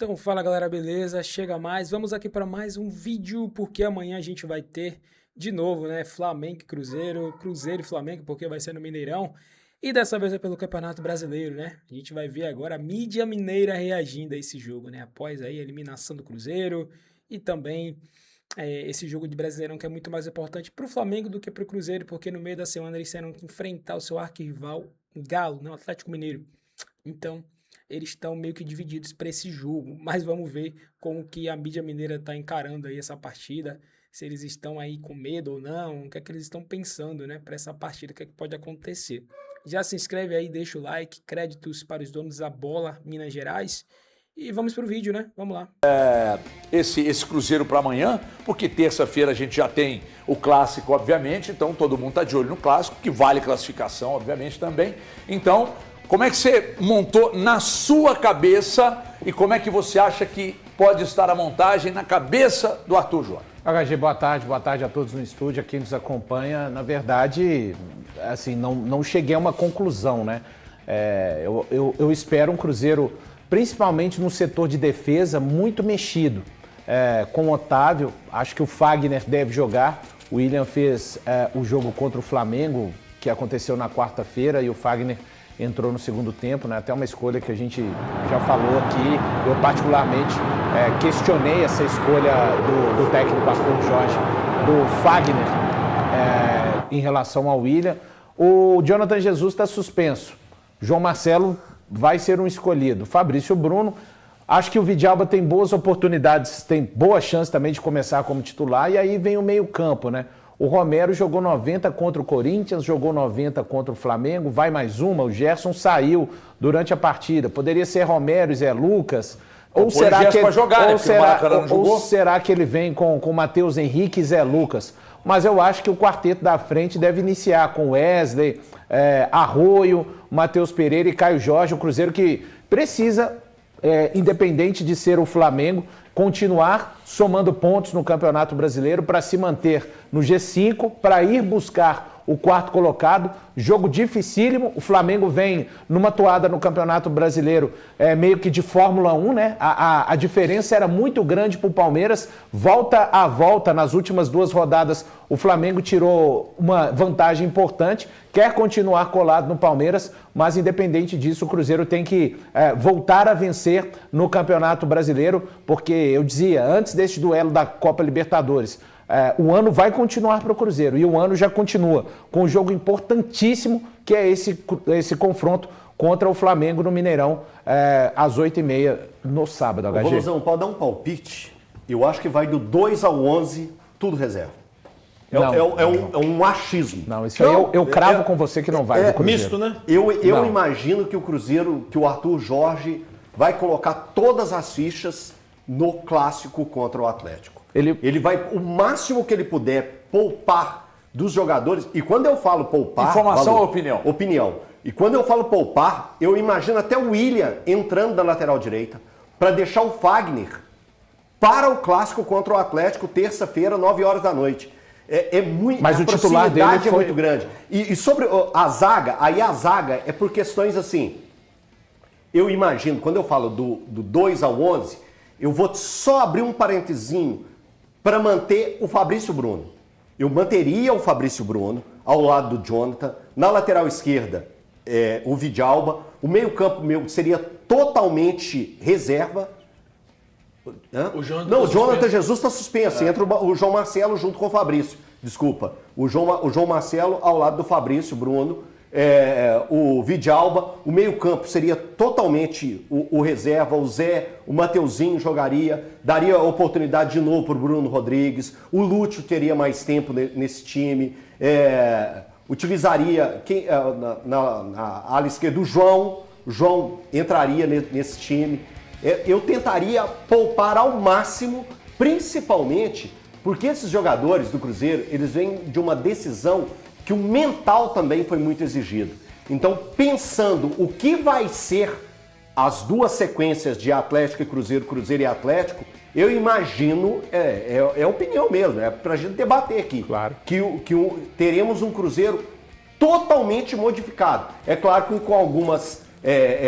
Então fala galera, beleza? Chega mais, vamos aqui para mais um vídeo, porque amanhã a gente vai ter de novo, né, Flamengo e Cruzeiro, Cruzeiro e Flamengo, porque vai ser no Mineirão, e dessa vez é pelo Campeonato Brasileiro, né? A gente vai ver agora a mídia mineira reagindo a esse jogo, né? Após aí a eliminação do Cruzeiro e também esse jogo de Brasileirão que é muito mais importante para o Flamengo do que para o Cruzeiro, porque no meio da semana eles terão que enfrentar o seu arquirrival, o Galo, né, o Atlético Mineiro. Então, eles estão meio que divididos para esse jogo, mas vamos ver como que a mídia mineira está encarando aí essa partida, se eles estão aí com medo ou não, o que é que eles estão pensando, né, para essa partida, o que é que pode acontecer. Já se inscreve aí, deixa o like, créditos para os donos da bola Minas Gerais, e vamos pro vídeo, né, vamos lá. Esse Cruzeiro para amanhã, porque terça-feira a gente já tem o clássico, obviamente, então todo mundo está de olho no clássico, que vale classificação, obviamente, também. Então, como é que você montou na sua cabeça e como é que você acha que pode estar a montagem na cabeça do Arthur Jorge? HG, boa tarde a todos no estúdio, a quem nos acompanha. Na verdade, assim, não cheguei a uma conclusão, né? Eu espero um Cruzeiro, principalmente no setor de defesa, muito mexido. Com o Otávio, acho que o Fagner deve jogar. O William fez o jogo contra o Flamengo, que aconteceu na quarta-feira, e o Fagner entrou no segundo tempo, né? Até uma escolha que a gente já falou aqui. Eu particularmente questionei essa escolha do técnico Arthur Jorge, do Fagner, em relação ao William. O Jonathan Jesus está suspenso. João Marcelo vai ser um escolhido. Fabrício Bruno, acho que o Vidalba tem boas oportunidades, tem boa chance também de começar como titular, e aí vem o meio-campo, né? O Romero jogou 90 contra o Corinthians, jogou 90 contra o Flamengo, vai mais uma, o Gerson saiu durante a partida. Poderia ser Romero e Zé Lucas. Ou será que ele vem com o Matheus Henrique e Zé Lucas? Mas eu acho que o quarteto da frente deve iniciar com Wesley, Arroio, Matheus Pereira e Caio Jorge. O Cruzeiro que precisa, independente de ser o Flamengo, continuar somando pontos no Campeonato Brasileiro para se manter no G5, para ir buscar o quarto colocado. Jogo dificílimo, o Flamengo vem numa toada no Campeonato Brasileiro, meio que de Fórmula 1, né? A diferença era muito grande para o Palmeiras. Volta a volta, nas últimas duas rodadas, o Flamengo tirou uma vantagem importante, quer continuar colado no Palmeiras, mas independente disso, o Cruzeiro tem que voltar a vencer no Campeonato Brasileiro, porque eu dizia, antes deste duelo da Copa Libertadores, o ano vai continuar para o Cruzeiro, e o ano já continua com um jogo importantíssimo, que é esse confronto contra o Flamengo no Mineirão, às 8h30 no sábado. HG. Vamos pode dar um palpite? Eu acho que vai do 2 ao 11, tudo reserva. É um achismo. Não, isso aí eu cravo com você que não vai do Cruzeiro. Misto, né? Eu imagino que o Cruzeiro, que o Arthur Jorge vai colocar todas as fichas no clássico contra o Atlético. Ele vai, o máximo que ele puder, poupar dos jogadores. E quando eu falo poupar... Informação ou opinião? Opinião. E quando eu falo poupar, eu imagino até o William entrando da lateral direita para deixar o Fagner para o clássico contra o Atlético, terça-feira, 9 horas da noite. Mas o titular dele foi muito grande. E sobre a zaga, aí a zaga é por questões assim... Eu imagino, quando eu falo do 2 ao 11, eu vou só abrir um parentezinho para manter o Fabrício Bruno. Eu manteria o Fabrício Bruno ao lado do Jonathan. Na lateral esquerda, o Vidalba. O meio-campo meu seria totalmente reserva. O Jonathan Jesus está suspenso. Entra o João Marcelo junto com o Fabrício. Desculpa. O João Marcelo ao lado do Fabrício Bruno. O Vidalba. O meio-campo seria totalmente o reserva. O Zé, o Mateuzinho jogaria. Daria oportunidade de novo para o Bruno Rodrigues. O Lúcio teria mais tempo nesse time. Utilizaria na ala esquerda o João. O João entraria nesse time. Eu tentaria poupar ao máximo, principalmente porque esses jogadores do Cruzeiro, eles vêm de uma decisão que o mental também foi muito exigido. Então, pensando o que vai ser as duas sequências de Atlético e Cruzeiro, Cruzeiro e Atlético, eu imagino, é opinião mesmo, é pra gente debater aqui, claro, que teremos um Cruzeiro totalmente modificado. É claro que com algumas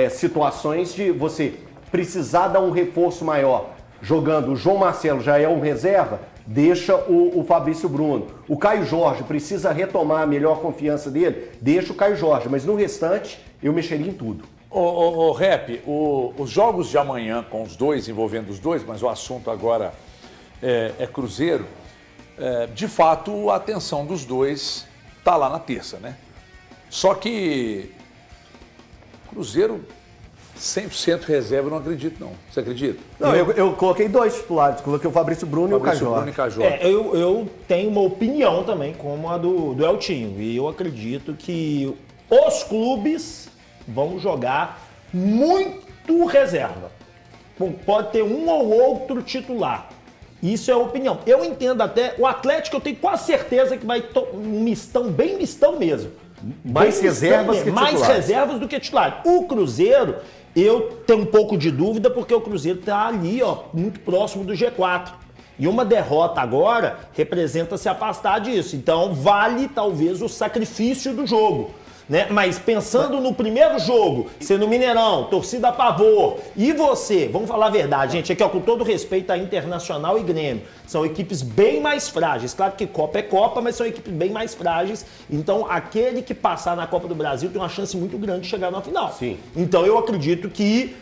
situações de você precisar dar um reforço maior, jogando o João Marcelo já é um reserva, deixa o Fabrício Bruno. O Caio Jorge precisa retomar a melhor confiança dele, deixa o Caio Jorge. Mas no restante, eu mexeria em tudo. Rep, os jogos de amanhã com os dois, envolvendo os dois, mas o assunto agora é Cruzeiro, de fato a atenção dos dois está lá na terça, né? Só que Cruzeiro 100% reserva, eu não acredito não. Você acredita? Não, eu coloquei 2 titulares, coloquei o Fabrício Bruno e o Caio Jorge. Eu tenho uma opinião também, como a do Eltinho, e eu acredito que os clubes vão jogar muito reserva. Pode ter um ou outro titular. Isso é a opinião. Eu entendo até, o Atlético eu tenho quase certeza que vai um mistão, bem mistão mesmo. Mais reservas que titulares. Mais reservas do que titular. O Cruzeiro, eu tenho um pouco de dúvida porque o Cruzeiro está ali, ó, muito próximo do G4. E uma derrota agora representa se afastar disso. Então vale talvez o sacrifício do jogo. Né? Mas pensando no primeiro jogo, ser no Mineirão, torcida a pavor, e você, vamos falar a verdade, gente, aqui ó, com todo respeito a Internacional e Grêmio, são equipes bem mais frágeis. Claro que Copa é Copa, mas são equipes bem mais frágeis. Então aquele que passar na Copa do Brasil tem uma chance muito grande de chegar na final. Sim. Então eu acredito que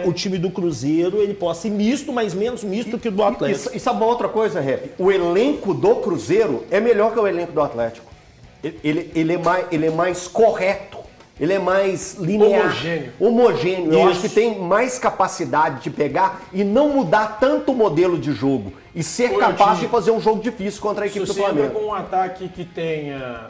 o time do Cruzeiro ele possa ser misto, mas menos misto que o do Atlético. E sabe uma outra coisa, Rep? O elenco do Cruzeiro é melhor que o elenco do Atlético. Ele é mais correto, ele é mais linear. Homogêneo. Eu acho que tem mais capacidade de pegar e não mudar tanto o modelo de jogo. E ser capaz de fazer um jogo difícil contra a equipe do Flamengo. Se com um ataque que tenha...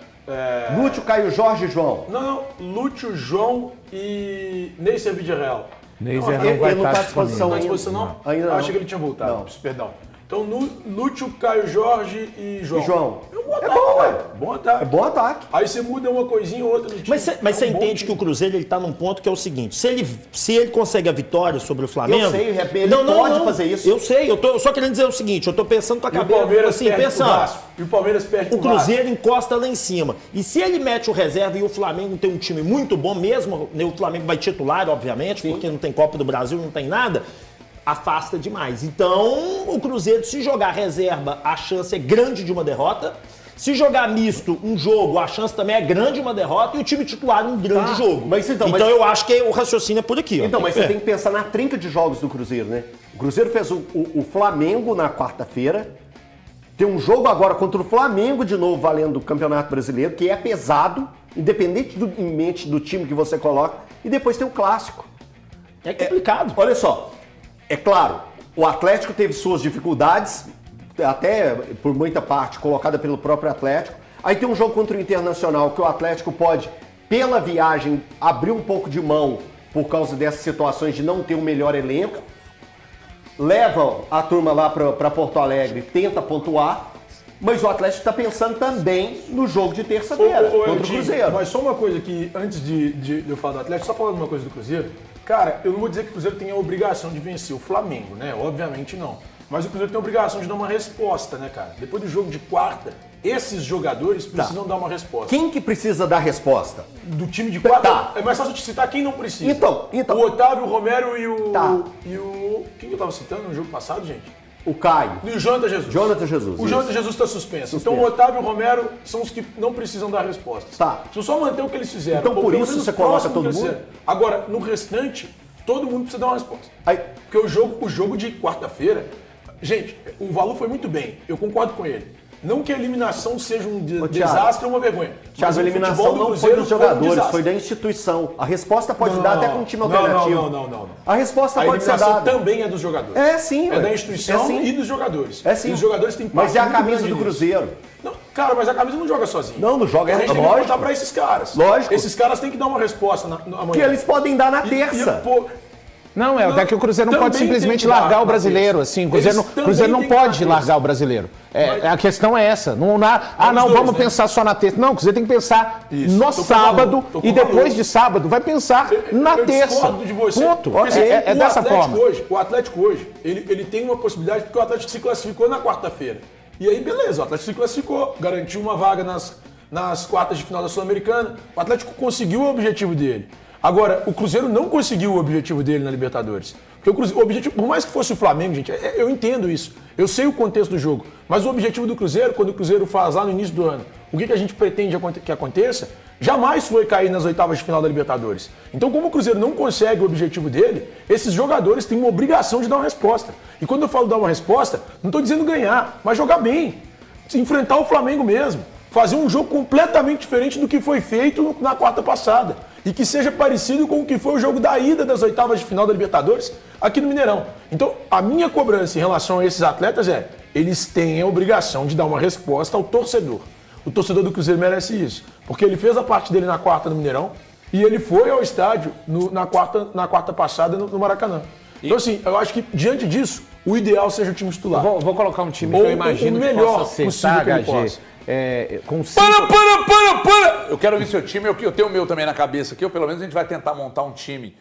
Lúcio, Caio Jorge e João. Não. Lúcio, João e Neycer Vidal. Neycer não vai estar à disposição Não está à ainda. disposição, não? Ainda não. Achei que ele tinha voltado. Não. Perdão. Então, Lúcio, Caio Jorge e João. E João. É um bom ataque, bom, velho. ué. Bom ataque. É bom ataque. Aí você muda uma coisinha ou outra no time. Mas você É um bom entende time. que o Cruzeiro ele tá num ponto que é o seguinte: se ele consegue a vitória sobre o Flamengo. Eu sei, ele pode fazer isso. Eu sei, eu tô só querendo dizer o seguinte: eu tô pensando com a E o cabeça. Palmeiras Assim, perde pensando. pro Vasco. E o Palmeiras perde O pro Vasco. Cruzeiro encosta lá em cima. E se ele mete o reserva e o Flamengo tem um time muito bom mesmo, né, o Flamengo vai titular, obviamente, porque não tem Copa do Brasil, não tem nada, afasta demais. Então, o Cruzeiro, se jogar reserva, a chance é grande de uma derrota. Se jogar misto um jogo, a chance também é grande de uma derrota. E o time titular um grande jogo. Mas então, eu acho que o raciocínio é por aqui. Ó. Então, mas você tem que pensar na trinca de jogos do Cruzeiro, né? O Cruzeiro fez o Flamengo na quarta-feira. Tem um jogo agora contra o Flamengo de novo, valendo o Campeonato Brasileiro, que é pesado, independentemente do time que você coloca. E depois tem o Clássico. É complicado. Olha só, é claro, o Atlético teve suas dificuldades, até por muita parte colocada pelo próprio Atlético. Aí tem um jogo contra o Internacional que o Atlético pode, pela viagem, abrir um pouco de mão por causa dessas situações de não ter o melhor elenco. Leva a turma lá para Porto Alegre, tenta pontuar, mas o Atlético está pensando também no jogo de terça-feira contra o Cruzeiro. Mas só uma coisa que, antes de eu falar do Atlético, só falando uma coisa do Cruzeiro. Cara, eu não vou dizer que o Cruzeiro tem a obrigação de vencer o Flamengo, né? Obviamente não. Mas o Cruzeiro tem a obrigação de dar uma resposta, né, cara? Depois do jogo de quarta, esses jogadores precisam dar uma resposta. Quem que precisa dar resposta? Do time de quarta, Tá. é mais fácil te citar quem não precisa. Então. O Otávio, o Romero e o... Tá. E o... Quem que eu tava citando no jogo passado, gente? O Caio. E o Jonathan Jesus. Jonathan Jesus, O isso. Jonathan Jesus está suspenso. Então o Otávio e o Romero são os que não precisam dar respostas. Tá. Precisam só manter o que eles fizeram. Então, Ou por pelo isso menos você coloca próximo do todo que mundo? eles fizeram. Agora, no restante, todo mundo precisa dar uma resposta. Aí, Porque o jogo de quarta-feira... Gente, o Valu foi muito bem. Eu concordo com ele. Não que a eliminação seja um desastre ou uma vergonha. Thiago, mas a o eliminação futebol do não foi Cruzeiro dos jogadores, desastre. foi da instituição. A resposta pode dar até com um time alternativo. Não. A resposta A pode ser eliminação dada. também é dos jogadores. É sim, É ué. da instituição É sim. e dos jogadores. É sim. E os jogadores têm Mas parte é a muito camisa grande do nisso. Cruzeiro. Não, cara, mas a camisa não joga sozinha. Não joga, A gente tem que lógico. apontar pra esses caras. Lógico. Esses caras têm que dar uma resposta amanhã. Que eles podem dar na terça. Não, até que o Cruzeiro não pode também simplesmente tem que dar largar o na brasileiro, terça. assim. O Eles Cruzeiro não também têm que pode dar na largar o brasileiro. A questão é essa. Não, os dois, vamos né? pensar só na terça. Não, o Cruzeiro tem que pensar Isso. no Tô com sábado valor, tô com e depois valor. de sábado vai pensar na Eu terça. discordo de você. Ponto. Porque, assim, É o dessa Atlético forma. Hoje, o Atlético hoje, ele tem uma possibilidade, porque o Atlético se classificou na quarta-feira. E aí, beleza, o Atlético se classificou, garantiu uma vaga nas quartas de final da Sul-Americana. O Atlético conseguiu o objetivo dele. Agora, o Cruzeiro não conseguiu o objetivo dele na Libertadores. Porque o objetivo, por mais que fosse o Flamengo, gente, eu entendo isso. Eu sei o contexto do jogo. Mas o objetivo do Cruzeiro, quando o Cruzeiro faz lá no início do ano, o que a gente pretende que aconteça, jamais foi cair nas oitavas de final da Libertadores. Então, como o Cruzeiro não consegue o objetivo dele, esses jogadores têm uma obrigação de dar uma resposta. E quando eu falo dar uma resposta, não estou dizendo ganhar, mas jogar bem. Enfrentar o Flamengo mesmo. Fazer um jogo completamente diferente do que foi feito na quarta passada. E que seja parecido com o que foi o jogo da ida das oitavas de final da Libertadores aqui no Mineirão. Então, a minha cobrança em relação a esses atletas é, eles têm a obrigação de dar uma resposta ao torcedor. O torcedor do Cruzeiro merece isso. Porque ele fez a parte dele na quarta no Mineirão e ele foi ao estádio na quarta passada no Maracanã. Então, assim, eu acho que diante disso, o ideal seja o time titular. Vou colocar um time que eu imagino o melhor que possa ser, possível que ele HG. possa. Com cinco... Para! Eu quero ver seu time, eu tenho o meu também na cabeça aqui, ou pelo menos a gente vai tentar montar um time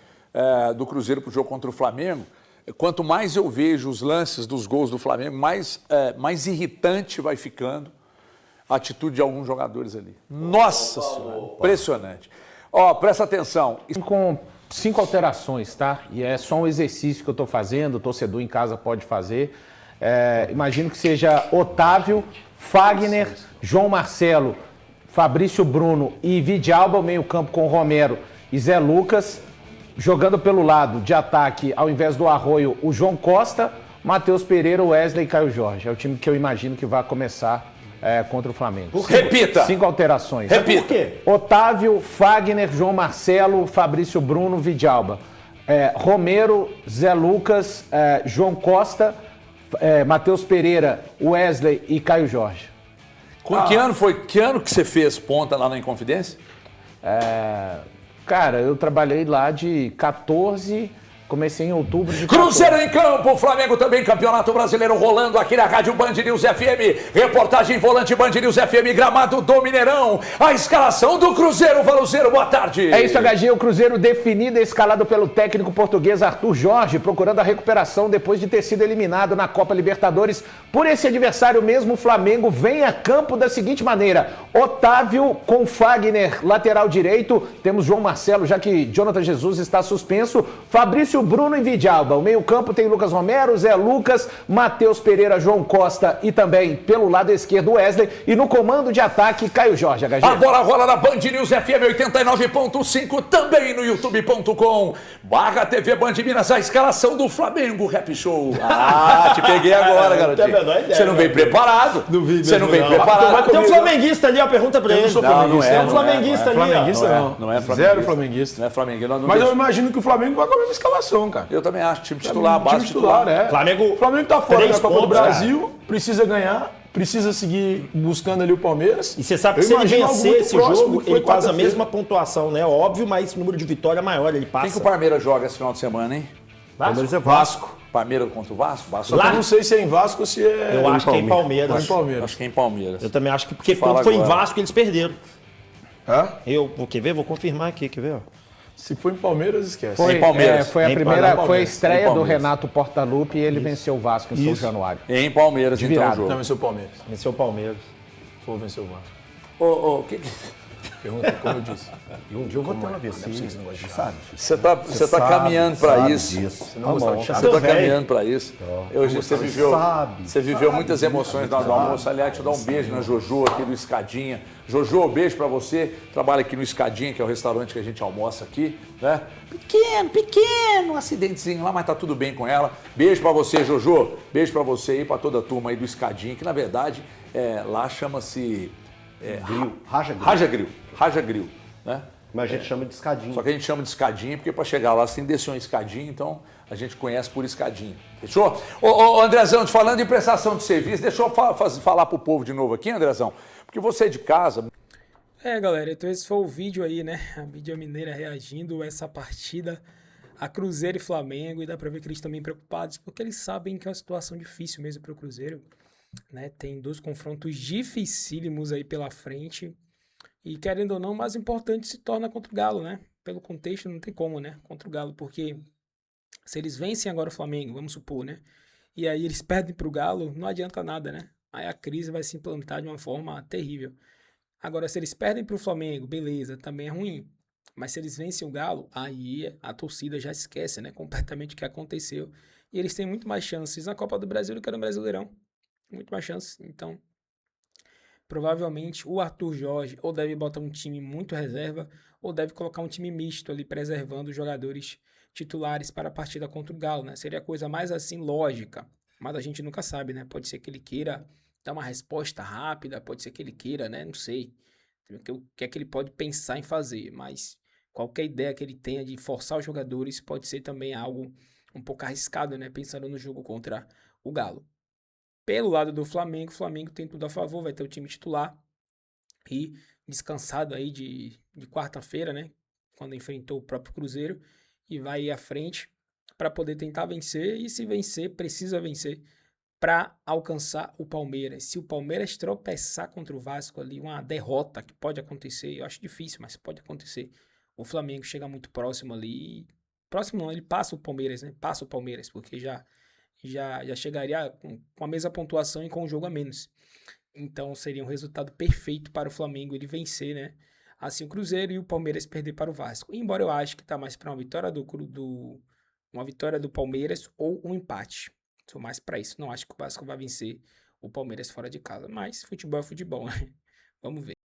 do Cruzeiro pro jogo contra o Flamengo. Quanto mais eu vejo os lances dos gols do Flamengo, mais irritante vai ficando a atitude de alguns jogadores ali. Nossa Senhora, impressionante. Ó, presta atenção. Com 5 alterações, tá? E é só um exercício que eu estou fazendo, o torcedor em casa pode fazer. Imagino que seja Otávio, Fagner, João Marcelo, Fabrício Bruno e Vidalba, meio campo com Romero e Zé Lucas. Jogando pelo lado de ataque, ao invés do Arroio, o João Costa, Matheus Pereira, Wesley e Caio Jorge. É o time que eu imagino que vai começar contra o Flamengo. Repita! 5 alterações. Repita. Por quê? Otávio, Fagner, João Marcelo, Fabrício Bruno, Vidalba. Romero, Zé Lucas, João Costa, Matheus Pereira, Wesley e Caio Jorge. Que ano que você fez ponta lá na Inconfidência? Cara, eu trabalhei lá de 14, comecei em outubro de 14. Cruzeiro em campo, Flamengo também, Campeonato Brasileiro rolando aqui na Rádio Band News FM. Reportagem volante Band News FM, Gramado do Mineirão. A escalação do Cruzeiro, Valuzeiro, boa tarde. É isso, HG, o Cruzeiro definido e escalado pelo técnico português Arthur Jorge, procurando a recuperação depois de ter sido eliminado na Copa Libertadores por esse adversário mesmo. O Flamengo vem a campo da seguinte maneira: Otávio com Fagner, lateral direito, temos João Marcelo, já que Jonathan Jesus está suspenso, Fabrício Bruno e Vidalba. O meio campo tem Lucas Romero, Zé Lucas, Matheus Pereira, João Costa e também pelo lado esquerdo Wesley. E no comando de ataque, Caio Jorge, HG. A bola rola na Band News FM 89.5, também no youtube.com/TV Band Minas, a escalação do Flamengo Rap Show. Ah, te peguei agora, garotinho. Você não veio preparado. Você não veio preparado. Tem um flamenguista ali, ó, pergunta pra ele. Não é. Tem um flamenguista ali, ó. Flamenguista não. Não é flamenguista. Zero flamenguista. Não é flamenguista. Mas eu imagino que o Flamengo vai com a mesma escalação, cara. Eu também acho, time titular, base time titular, titular. Flamengo, O Flamengo tá fora 3 da Copa do pontos, Brasil, precisa ganhar, precisa seguir buscando ali o Palmeiras. E você sabe que Eu se ele imagino algo vencer muito esse próximo jogo, do que foi ele faz a quarta-feira. mesma pontuação, né? Óbvio, mas número de vitória maior, ele passa. Quem que o Palmeiras joga esse final de semana, hein? Palmeiras é Vasco. Palmeiras contra o Vasco? Só que eu não sei se é em Vasco ou se é Eu acho que é em Palmeiras. Ou em Palmeiras. Acho que é em Palmeiras. Eu também acho que, porque Fala quando foi em agora. Vasco, eles perderam. Hã? Quer ver? Vou confirmar aqui, quer ver? Ó. Se for em Palmeiras, esquece. Foi, Em Palmeiras. foi a Em primeira, Palmeiras. foi a Em estreia do Palmeiras. Renato Portaluppi e ele venceu o Vasco em São Januário. Em Palmeiras, então, o virada. jogo. Não, venceu o Palmeiras. Venceu o Palmeiras. Foi vencer o Vasco. Que- Pergunta como eu disse. E um dia eu vou ter uma vez, sabe? Você tá caminhando para isso. Você não gostava de Você chato. está caminhando para isso. Hoje sabe, você viveu muitas emoções na hora do almoço. Aliás, deixa eu dar um beijo na Jojo aqui do Escadinha. Jojo, beijo para você. Trabalha aqui no Escadinha, que é o restaurante que a gente almoça aqui, né? Pequeno, um acidentezinho lá, mas tá tudo bem com ela. Beijo para você, Jojo. Beijo para você e para toda a turma aí do Escadinha, que na verdade lá chama-se Raja Grill, né? Mas a gente chama de escadinha. Só que a gente chama de escadinha, porque para chegar lá você tem que descer uma escadinha, então a gente conhece por escadinha. Fechou? Ô Andrezão, falando em prestação de serviço, deixa eu falar pro povo de novo aqui, Andrezão, porque você é de casa. Galera, então esse foi o vídeo aí, né? A mídia mineira reagindo a essa partida, a Cruzeiro e Flamengo, e dá pra ver que eles estão bem preocupados, porque eles sabem que é uma situação difícil mesmo pro Cruzeiro, né? Tem 2 confrontos dificílimos aí pela frente, e querendo ou não, o mais importante se torna contra o Galo, né? Pelo contexto não tem como, né? Contra o Galo, porque se eles vencem agora o Flamengo, vamos supor, né? E aí eles perdem pro Galo, não adianta nada, né? Aí a crise vai se implantar de uma forma terrível. Agora, se eles perdem pro Flamengo, beleza, também é ruim. Mas se eles vencem o Galo, aí a torcida já esquece, né, completamente o que aconteceu. E eles têm muito mais chances na Copa do Brasil do que no Brasileirão. Muito mais chances. Então, provavelmente o Arthur Jorge ou deve botar um time muito reserva ou deve colocar um time misto ali, preservando os jogadores titulares para a partida contra o Galo, né? Seria a coisa mais assim lógica, mas a gente nunca sabe, né? Pode ser que ele queira dar uma resposta rápida, pode ser que ele queira, né? Não sei o que é que ele pode pensar em fazer, mas qualquer ideia que ele tenha de forçar os jogadores pode ser também algo um pouco arriscado, né? Pensando no jogo contra o Galo. Pelo lado do Flamengo, o Flamengo tem tudo a favor, vai ter o time titular e descansado aí de quarta-feira, né? Quando enfrentou o próprio Cruzeiro e vai ir à frente para poder tentar vencer e se vencer, precisa vencer para alcançar o Palmeiras. Se o Palmeiras tropeçar contra o Vasco ali, uma derrota que pode acontecer, eu acho difícil, mas pode acontecer. O Flamengo chega muito próximo ali. Próximo não, ele passa o Palmeiras, né? Passa o Palmeiras, porque já chegaria com a mesma pontuação e com um jogo a menos. Então seria um resultado perfeito para o Flamengo ele vencer, né? Assim o Cruzeiro e o Palmeiras perder para o Vasco. Embora eu acho que tá mais para uma vitória uma vitória do Palmeiras ou um empate. Sou mais para isso. Não acho que o Vasco vai vencer o Palmeiras fora de casa, mas futebol é futebol, né? Vamos ver.